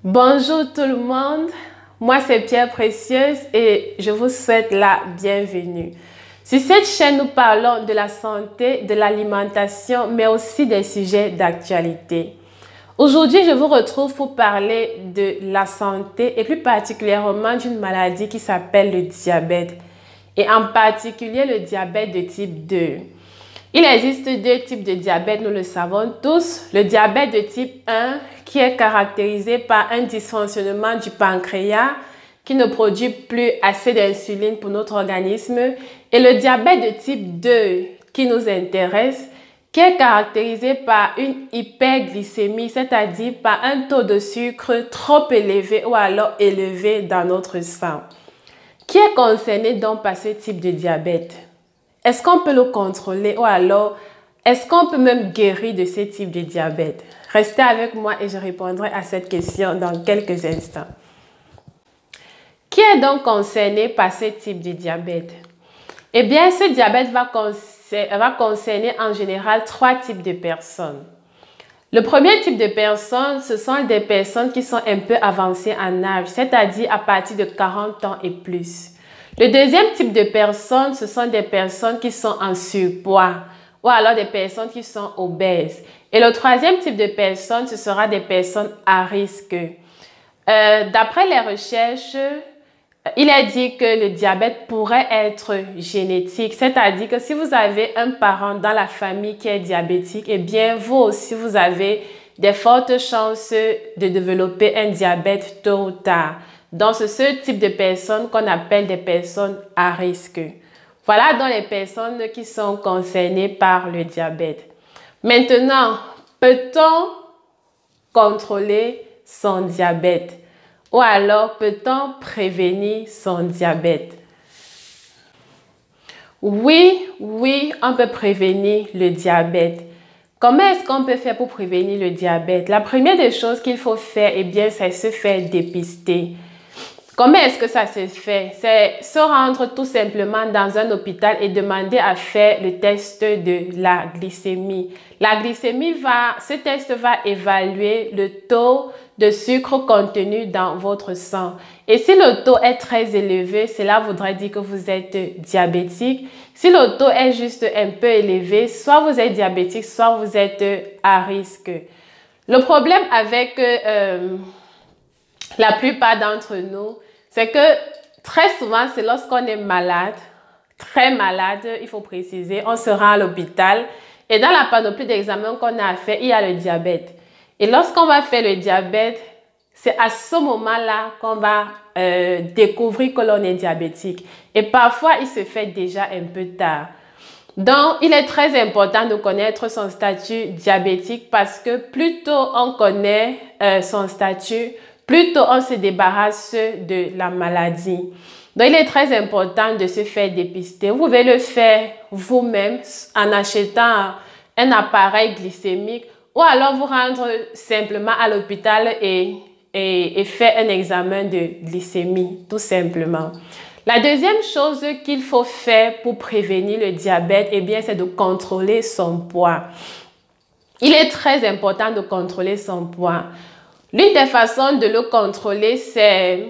Bonjour tout le monde, moi c'est Pierre Précieuse et je vous souhaite la bienvenue. Sur cette chaîne, nous parlons de la santé, de l'alimentation, mais aussi des sujets d'actualité. Aujourd'hui, je vous retrouve pour parler de la santé et plus particulièrement d'une maladie qui s'appelle le diabète et en particulier le diabète de type 2. Il existe deux types de diabète, nous le savons tous. Le diabète de type 1 qui est caractérisé par un dysfonctionnement du pancréas qui ne produit plus assez d'insuline pour notre organisme. Et le diabète de type 2 qui nous intéresse, qui est caractérisé par une hyperglycémie, c'est-à-dire par un taux de sucre trop élevé ou alors élevé dans notre sang. Qui est concerné donc par ce type de diabète? Est-ce qu'on peut le contrôler ou alors est-ce qu'on peut même guérir de ce type de diabète? Restez avec moi et je répondrai à cette question dans quelques instants. Qui est donc concerné par ce type de diabète? Eh bien, ce diabète va concerner en général trois types de personnes. Le premier type de personnes, ce sont des personnes qui sont un peu avancées en âge, c'est-à-dire à partir de 40 ans et plus. Le deuxième type de personnes, ce sont des personnes qui sont en surpoids ou alors des personnes qui sont obèses. Et le troisième type de personnes, ce sera des personnes à risque. D'après les recherches, il est dit que le diabète pourrait être génétique, c'est-à-dire que si vous avez un parent dans la famille qui est diabétique, eh bien vous aussi vous avez des fortes chances de développer un diabète tôt ou tard. Donc, c'est ce type de personnes qu'on appelle des personnes à risque. Voilà donc les personnes qui sont concernées par le diabète. Maintenant, peut-on contrôler son diabète? Ou alors, peut-on prévenir son diabète? Oui, on peut prévenir le diabète. Comment est-ce qu'on peut faire pour prévenir le diabète? La première des choses qu'il faut faire, eh bien, c'est se faire dépister. Comment est-ce que ça se fait? C'est se rendre tout simplement dans un hôpital et demander à faire le test de la glycémie. La glycémie ce test va évaluer le taux de sucre contenu dans votre sang. Et si le taux est très élevé, cela voudrait dire que vous êtes diabétique. Si le taux est juste un peu élevé, soit vous êtes diabétique, soit vous êtes à risque. Le problème avec la plupart d'entre nous, c'est que très souvent, c'est lorsqu'on est malade, très malade, il faut préciser, on se rend à l'hôpital et dans la panoplie d'examens qu'on a à faire, il y a le diabète. Et lorsqu'on va faire le diabète, c'est à ce moment-là qu'on va découvrir que l'on est diabétique. Et parfois, il se fait déjà un peu tard. Donc, il est très important de connaître son statut diabétique parce que plus tôt on connaît son statut, plus tôt on se débarrasse de la maladie. Donc, il est très important de se faire dépister. Vous pouvez le faire vous-même en achetant un appareil glycémique ou alors vous rendre simplement à l'hôpital et faire un examen de glycémie, tout simplement. La deuxième chose qu'il faut faire pour prévenir le diabète, eh bien, c'est de contrôler son poids. Il est très important de contrôler son poids. L'une des façons de le contrôler, c'est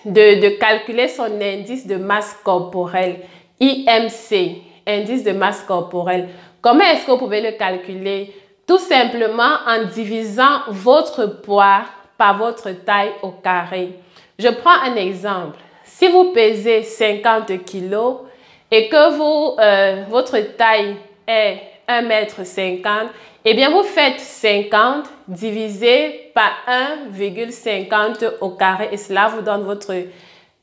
de calculer son indice de masse corporelle, IMC, indice de masse corporelle. Comment est-ce que vous pouvez le calculer? Tout simplement en divisant votre poids par votre taille au carré. Je prends un exemple. Si vous pesez 50 kg et que votre taille est 1,50 m, eh bien, vous faites 50 divisé par 1,50 au carré et cela vous donne votre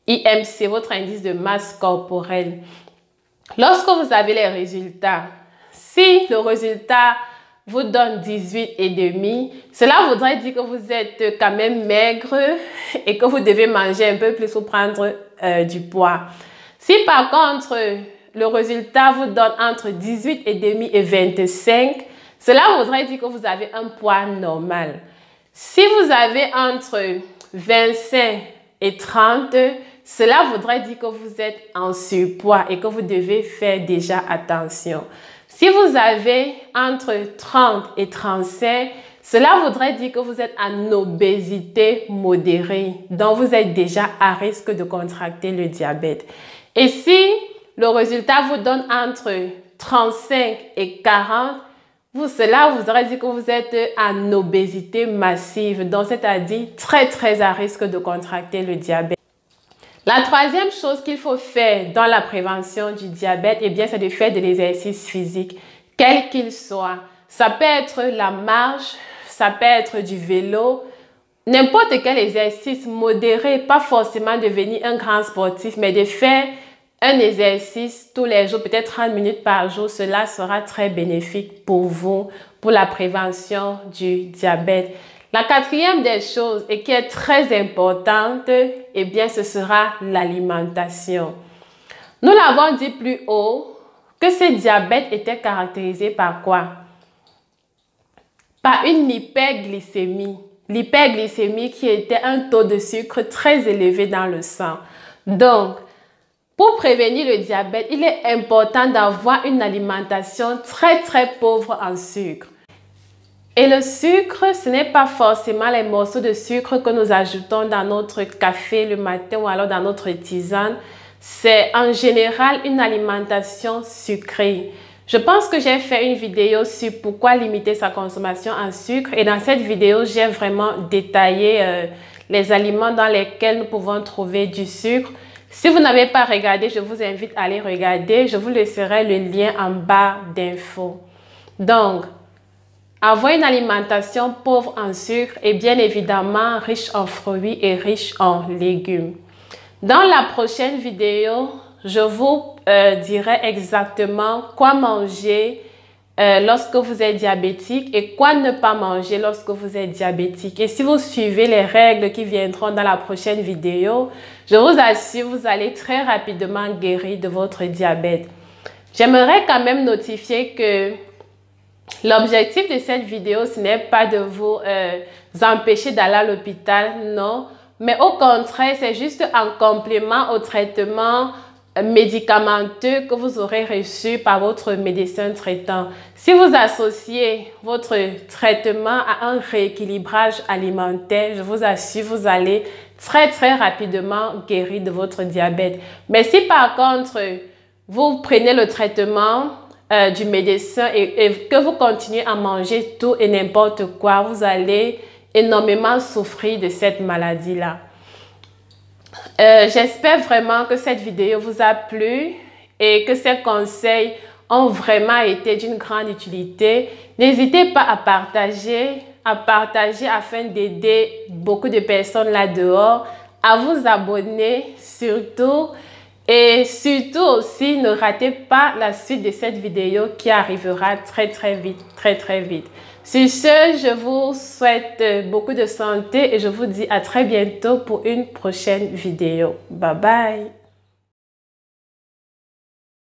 IMC, votre indice de masse corporelle. Lorsque vous avez les résultats, si le résultat vous donne 18,5, cela voudrait dire que vous êtes quand même maigre et que vous devez manger un peu plus pour prendre du poids. Si par contre, le résultat vous donne entre 18,5 et 25, cela voudrait dire que vous avez un poids normal. Si vous avez entre 25 et 30, cela voudrait dire que vous êtes en surpoids et que vous devez faire déjà attention. Si vous avez entre 30 et 35, Cela voudrait dire que vous êtes en obésité modérée, donc vous êtes déjà à risque de contracter le diabète. Et si le résultat vous donne entre 35 et 40, cela voudrait dire que vous êtes en obésité massive, donc c'est-à-dire très à risque de contracter le diabète. La troisième chose qu'il faut faire dans la prévention du diabète, eh bien, c'est de faire de l'exercice physique, quel qu'il soit. Ça peut être la marche, ça peut être du vélo, n'importe quel exercice modéré, pas forcément devenir un grand sportif, mais de faire un exercice tous les jours, peut-être 30 minutes par jour, cela sera très bénéfique pour vous, pour la prévention du diabète. La quatrième des choses et qui est très importante, eh bien, ce sera l'alimentation. Nous l'avons dit plus haut que ce diabète était caractérisé par quoi? Par une hyperglycémie. L'hyperglycémie qui était un taux de sucre très élevé dans le sang. Donc, pour prévenir le diabète, il est important d'avoir une alimentation très pauvre en sucre. Et le sucre, ce n'est pas forcément les morceaux de sucre que nous ajoutons dans notre café le matin ou alors dans notre tisane. C'est en général une alimentation sucrée. Je pense que j'ai fait une vidéo sur pourquoi limiter sa consommation en sucre. Et dans cette vidéo, j'ai vraiment détaillé les aliments dans lesquels nous pouvons trouver du sucre. Si vous n'avez pas regardé, je vous invite à aller regarder. Je vous laisserai le lien en bas d'infos. Donc, avoir une alimentation pauvre en sucre et bien évidemment riche en fruits et riche en légumes. Dans la prochaine vidéo, je vous dirai exactement quoi manger lorsque vous êtes diabétique et quoi ne pas manger lorsque vous êtes diabétique. Et si vous suivez les règles qui viendront dans la prochaine vidéo, je vous assure, vous allez très rapidement guérir de votre diabète. J'aimerais quand même notifier que l'objectif de cette vidéo, ce n'est pas de vous empêcher d'aller à l'hôpital, non. Mais au contraire, c'est juste en complément au traitement médicamenteux que vous aurez reçu par votre médecin traitant. Si vous associez votre traitement à un rééquilibrage alimentaire, je vous assure, vous allez très rapidement guérir de votre diabète. Mais si par contre, vous prenez le traitement du médecin et que vous continuez à manger tout et n'importe quoi, vous allez énormément souffrir de cette maladie-là. J'espère vraiment que cette vidéo vous a plu et que ces conseils ont vraiment été d'une grande utilité. N'hésitez pas à partager afin d'aider beaucoup de personnes là-dehors, à vous abonner surtout. Et surtout aussi, ne ratez pas la suite de cette vidéo qui arrivera très vite, très vite. Sur ce, je vous souhaite beaucoup de santé et je vous dis à très bientôt pour une prochaine vidéo. Bye bye!